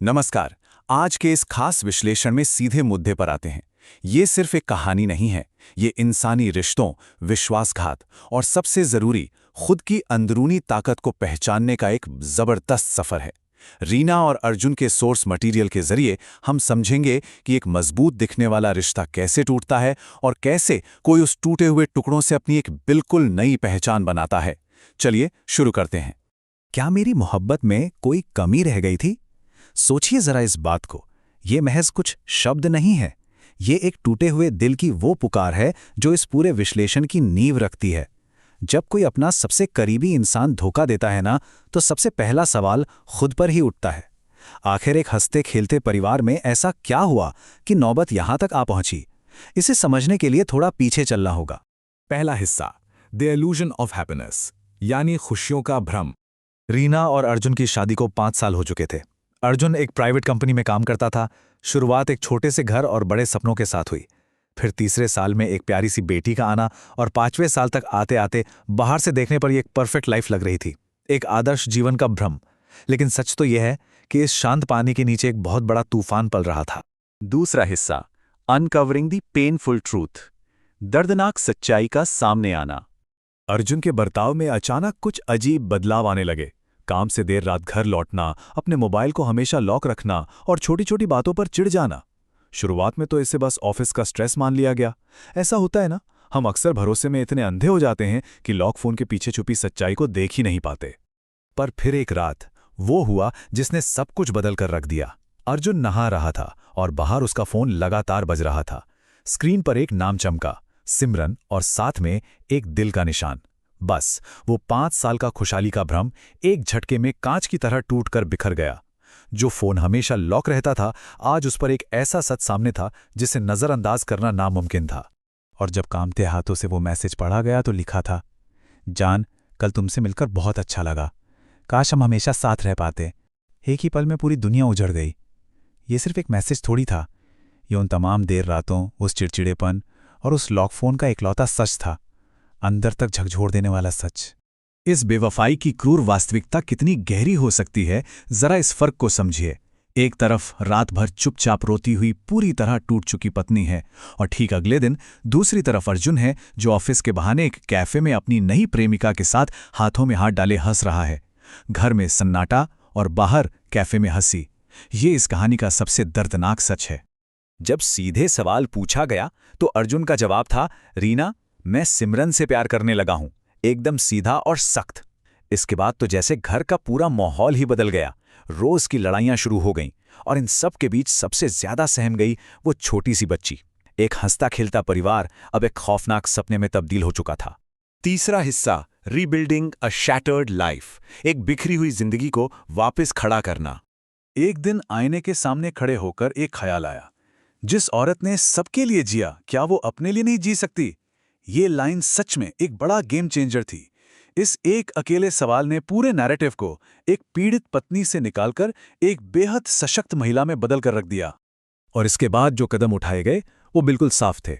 नमस्कार। आज के इस खास विश्लेषण में सीधे मुद्दे पर आते हैं। ये सिर्फ एक कहानी नहीं है, ये इंसानी रिश्तों, विश्वासघात और सबसे ज़रूरी खुद की अंदरूनी ताकत को पहचानने का एक ज़बरदस्त सफ़र है। रीना और अर्जुन के सोर्स मटेरियल के ज़रिए हम समझेंगे कि एक मजबूत दिखने वाला रिश्ता कैसे टूटता है और कैसे कोई उस टूटे हुए टुकड़ों से अपनी एक बिल्कुल नई पहचान बनाता है। चलिए शुरू करते हैं। क्या मेरी मोहब्बत में कोई कमी रह गई थी? सोचिए जरा इस बात को। ये महज कुछ शब्द नहीं है, ये एक टूटे हुए दिल की वो पुकार है जो इस पूरे विश्लेषण की नींव रखती है। जब कोई अपना सबसे करीबी इंसान धोखा देता है ना, तो सबसे पहला सवाल खुद पर ही उठता है। आखिर एक हंसते खेलते परिवार में ऐसा क्या हुआ कि नौबत यहां तक आ पहुंची? इसे समझने के लिए थोड़ा पीछे चलना होगा। पहला हिस्सा, द इल्यूजन ऑफ हैप्पीनेस, यानी खुशियों का भ्रम। रीना और अर्जुन की शादी को 5 साल हो चुके थे। अर्जुन एक प्राइवेट कंपनी में काम करता था। शुरुआत एक छोटे से घर और बड़े सपनों के साथ हुई। फिर तीसरे साल में एक प्यारी सी बेटी का आना और 5वें साल तक आते आते बाहर से देखने पर ये एक परफेक्ट लाइफ लग रही थी, एक आदर्श जीवन का भ्रम। लेकिन सच तो यह है कि इस शांत पानी के नीचे एक बहुत बड़ा तूफान पल रहा था। दूसरा हिस्सा, अनकवरिंग द पेनफुल ट्रूथ, दर्दनाक सच्चाई का सामने आना। अर्जुन के बर्ताव में अचानक कुछ अजीब बदलाव आने लगे। काम से देर रात घर लौटना, अपने मोबाइल को हमेशा लॉक रखना और छोटी छोटी बातों पर चिढ़ जाना। शुरुआत में तो इसे बस ऑफिस का स्ट्रेस मान लिया गया। ऐसा होता है ना, हम अक्सर भरोसे में इतने अंधे हो जाते हैं कि लॉक फोन के पीछे छुपी सच्चाई को देख ही नहीं पाते। पर फिर एक रात वो हुआ जिसने सब कुछ बदल कर रख दिया। अर्जुन नहा रहा था और बाहर उसका फोन लगातार बज रहा था। स्क्रीन पर एक नाम चमका, सिमरन, और साथ में एक दिल का निशान। बस वो 5 साल का खुशहाली का भ्रम एक झटके में कांच की तरह टूटकर बिखर गया। जो फोन हमेशा लॉक रहता था, आज उस पर एक ऐसा सच सामने था जिसे नजरअंदाज करना नामुमकिन था। और जब कांपते हाथों से वो मैसेज पढ़ा गया तो लिखा था, जान, कल तुमसे मिलकर बहुत अच्छा लगा। काश हम हमेशा साथ रह पाते। एक ही पल में पूरी दुनिया उजड़ गई। ये सिर्फ एक मैसेज थोड़ी था, ये उन तमाम देर रातों, उस चिड़चिड़ेपन और उस लॉक फोन का इकलौता सच था, अंदर तक झकझोर देने वाला सच। इस बेवफाई की क्रूर वास्तविकता कितनी गहरी हो सकती है, जरा इस फर्क को समझिए। एक तरफ रात भर चुपचाप रोती हुई पूरी तरह टूट चुकी पत्नी है, और ठीक अगले दिन दूसरी तरफ अर्जुन है जो ऑफिस के बहाने एक कैफे में अपनी नई प्रेमिका के साथ हाथों में हाथ डाले हंस रहा है। घर में सन्नाटा और बाहर कैफे में हंसी। ये इस कहानी का सबसे दर्दनाक सच है। जब सीधे सवाल पूछा गया तो अर्जुन का जवाब था, रीना, मैं सिमरन से प्यार करने लगा हूं। एकदम सीधा और सख्त। इसके बाद तो जैसे घर का पूरा माहौल ही बदल गया। रोज की लड़ाइयां शुरू हो गईं और इन सब के बीच सबसे ज्यादा सहम गई वो छोटी सी बच्ची। एक हंसता खेलता परिवार अब एक खौफनाक सपने में तब्दील हो चुका था। तीसरा हिस्सा, रीबिल्डिंग अ शैटर्ड लाइफ, एक बिखरी हुई जिंदगी को वापस खड़ा करना। एक दिन आईने के सामने खड़े होकर एक ख्याल आया, जिस औरत ने सबके लिए जिया, क्या वो अपने लिए नहीं जी सकती? ये लाइन सच में एक बड़ा गेम चेंजर थी। इस एक अकेले सवाल ने पूरे नैरेटिव को एक पीड़ित पत्नी से निकालकर एक बेहद सशक्त महिला में बदल कर रख दिया। और इसके बाद जो कदम उठाए गए वो बिल्कुल साफ थे।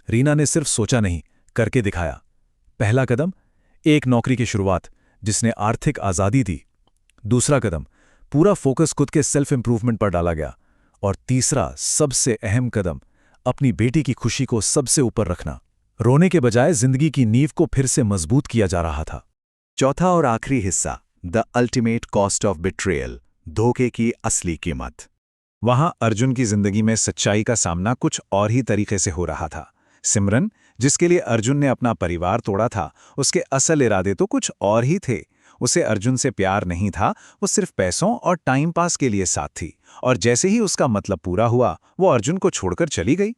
रीना ने सिर्फ सोचा नहीं, करके दिखाया। पहला कदम, एक नौकरी की शुरुआत जिसने आर्थिक आज़ादी दी। दूसरा कदम, पूरा फोकस खुद के सेल्फ इंप्रूवमेंट पर डाला गया। और तीसरा, सबसे अहम कदम, अपनी बेटी की खुशी को सबसे ऊपर रखना। रोने के बजाय जिंदगी की नींव को फिर से मजबूत किया जा रहा था। चौथा और आखिरी हिस्सा, the ultimate cost of betrayal, धोखे की असली कीमत। वहां अर्जुन की जिंदगी में सच्चाई का सामना कुछ और ही तरीके से हो रहा था। सिमरन, जिसके लिए अर्जुन ने अपना परिवार तोड़ा था, उसके असल इरादे तो कुछ और ही थे। उसे अर्जुन से प्यार नहीं था, वो सिर्फ पैसों और टाइम पास के लिए साथ थी। और जैसे ही उसका मतलब पूरा हुआ, वो अर्जुन को छोड़कर चली गई।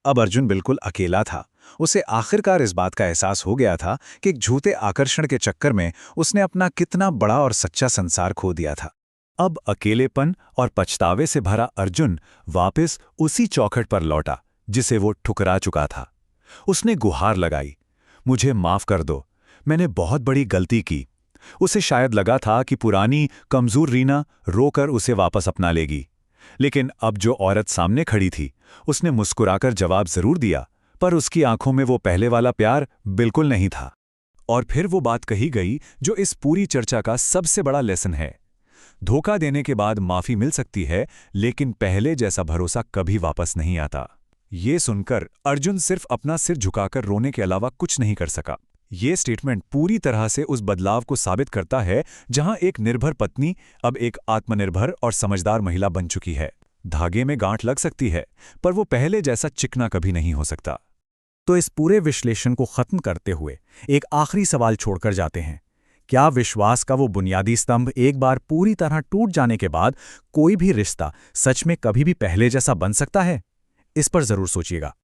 अब अर्जुन बिल्कुल अकेला था। उसे आखिरकार इस बात का एहसास हो गया था कि एक झूठे आकर्षण के चक्कर में उसने अपना कितना बड़ा और सच्चा संसार खो दिया था। अब अकेलेपन और पछतावे से भरा अर्जुन वापस उसी चौखट पर लौटा जिसे वो ठुकरा चुका था। उसने गुहार लगाई, मुझे माफ कर दो, मैंने बहुत बड़ी गलती की। उसे शायद लगा था कि पुरानी कमजोर रीना रोकर उसे वापस अपना लेगी। लेकिन अब जो औरत सामने खड़ी थी, उसने मुस्कुराकर जवाब जरूर दिया, पर उसकी आंखों में वो पहले वाला प्यार बिल्कुल नहीं था। और फिर वो बात कही गई जो इस पूरी चर्चा का सबसे बड़ा लेसन है। धोखा देने के बाद माफी मिल सकती है, लेकिन पहले जैसा भरोसा कभी वापस नहीं आता। ये सुनकर अर्जुन सिर्फ अपना सिर झुकाकर रोने के अलावा कुछ नहीं कर सका। ये स्टेटमेंट पूरी तरह से उस बदलाव को साबित करता है जहां एक निर्भर पत्नी अब एक आत्मनिर्भर और समझदार महिला बन चुकी है। धागे में गांठ लग सकती है, पर वो पहले जैसा चिकना कभी नहीं हो सकता। तो इस पूरे विश्लेषण को खत्म करते हुए एक आखिरी सवाल छोड़कर जाते हैं। क्या विश्वास का वो बुनियादी स्तंभ एक बार पूरी तरह टूट जाने के बाद कोई भी रिश्ता सच में कभी भी पहले जैसा बन सकता है? इस पर जरूर सोचिएगा।